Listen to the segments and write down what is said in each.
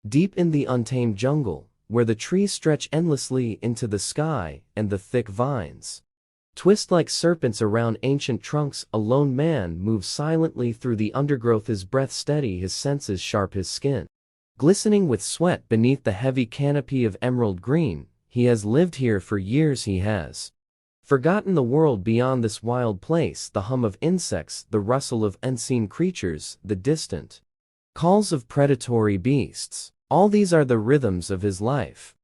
Deep in the untamed jungle, where the trees stretch endlessly into the sky and the thick vines twist like serpents around ancient trunks, a lone man moves silently through the undergrowth, his breath steady, his senses sharp, his skin glistening with sweat beneath the heavy canopy of emerald green. He has lived here for years, he has forgotten the world beyond this wild place, the hum of insects, the rustle of unseen creatures, the distant calls of predatory beasts. All these are the rhythms of his life.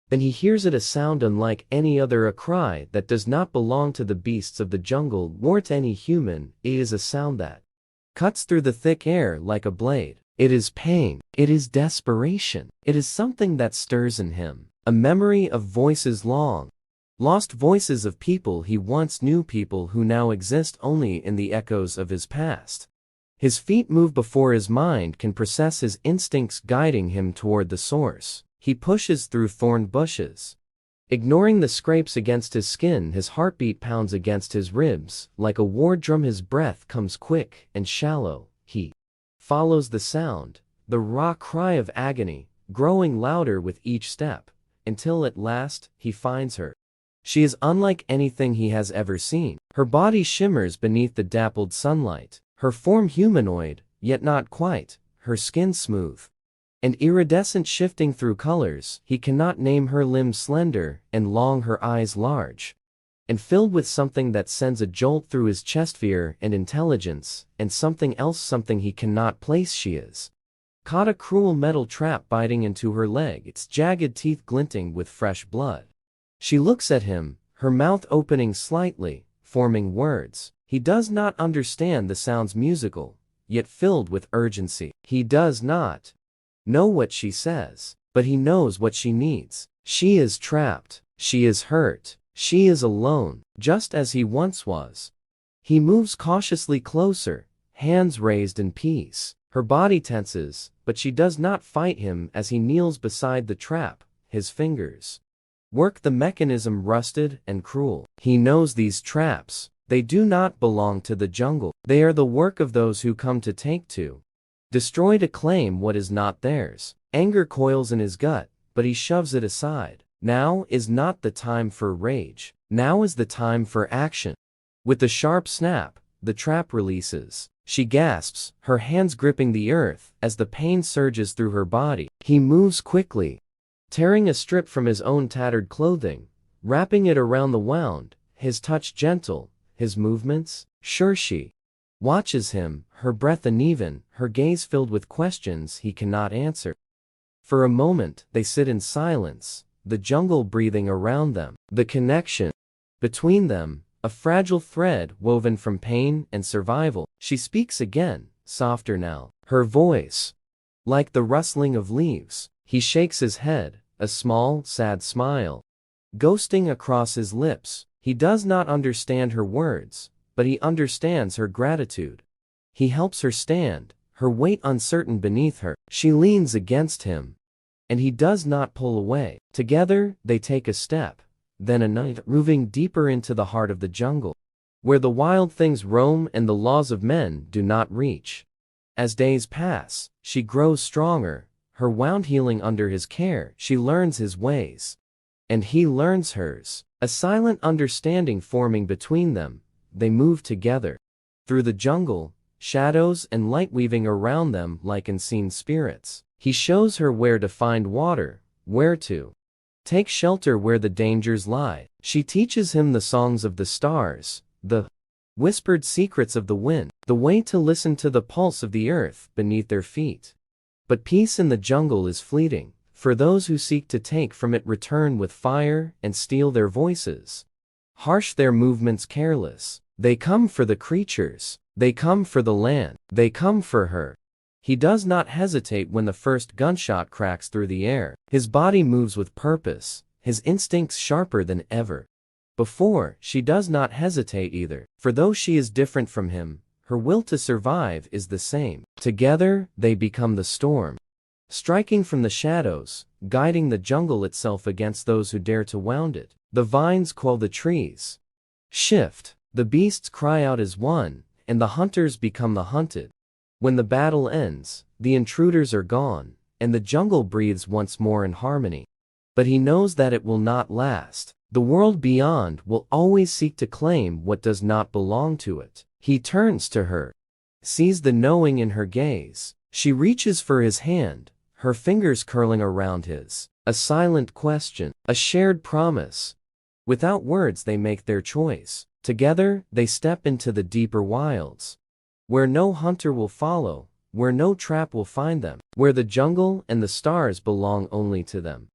Then he hears it, a sound unlike any other, a cry that does not belong to the beasts of the jungle nor to any human. It is a sound that cuts through the thick air like a blade. It is pain. It is desperation. It is something that stirs in him, a memory of voices long lost, voices of people he once knew, people who now exist only in the echoes of his past. His feet move before his mind can process, his instincts guiding him toward the source. He pushes through thorn bushes, ignoring the scrapes against his skin. His heartbeat pounds against his ribs like a war drum. His breath comes quick and shallow. He follows the sound, the raw cry of agony, growing louder with each step, until at last he finds her. She is unlike anything he has ever seen. Her body shimmers beneath the dappled sunlight, her form humanoid, yet not quite, her skin smooth and iridescent, shifting through colors he cannot name, her limbs slender and long, her eyes large and filled with something that sends a jolt through his chest, fear and intelligence, and something else, something he cannot place. She is caught, a cruel metal trap biting into her leg, its jagged teeth glinting with fresh blood. She looks at him, her mouth opening slightly, forming words. He does not understand the sounds, musical, yet filled with urgency. He does not know what she says, but he knows what she needs. She is trapped. She is hurt. She is alone, just as he once was. He moves cautiously closer, hands raised in peace. Her body tenses, but she does not fight him as he kneels beside the trap. His fingers work the mechanism, rusted and cruel. He knows these traps. They do not belong to the jungle. They are the work of those who come to take, to destroy, to claim what is not theirs. Anger coils in his gut, but he shoves it aside. Now is not the time for rage. Now is the time for action. With a sharp snap, the trap releases. She gasps, her hands gripping the earth as the pain surges through her body. He moves quickly, tearing a strip from his own tattered clothing, wrapping it around the wound, his touch gentle, his movements sure. She watches him, her breath uneven, her gaze filled with questions he cannot answer. For a moment, they sit in silence, the jungle breathing around them, the connection between them, a fragile thread woven from pain and survival. She speaks again, softer now, her voice like the rustling of leaves. He shakes his head, a small, sad smile ghosting across his lips. He does not understand her words, but he understands her gratitude. He helps her stand, her weight uncertain beneath her. She leans against him, and he does not pull away. Together, they take a step, then another, moving deeper into the heart of the jungle, where the wild things roam and the laws of men do not reach. As days pass, she grows stronger, her wound healing under his care. She learns his ways, and he learns hers. A silent understanding forming between them, they move together through the jungle, shadows and light weaving around them like unseen spirits. He shows her where to find water, where to take shelter where the dangers lie. She teaches him the songs of the stars, the whispered secrets of the wind, the way to listen to the pulse of the earth beneath their feet. But peace in the jungle is fleeting. For those who seek to take from it return with fire and steal their voices. Harsh, their movements careless. They come for the creatures. They come for the land. They come for her. He does not hesitate when the first gunshot cracks through the air. His body moves with purpose, his instincts sharper than ever before. She does not hesitate either, for though she is different from him, her will to survive is the same. Together, they become the storm, striking from the shadows, guiding the jungle itself against those who dare to wound it. The vines quell, the trees shift, the beasts cry out as one, and the hunters become the hunted. When the battle ends, the intruders are gone, and the jungle breathes once more in harmony. But he knows that it will not last. The world beyond will always seek to claim what does not belong to it. He turns to her, sees the knowing in her gaze. She reaches for his hand, her fingers curling around his. A silent question, a shared promise. Without words they make their choice. Together, they step into the deeper wilds, where no hunter will follow, where no trap will find them, where the jungle and the stars belong only to them.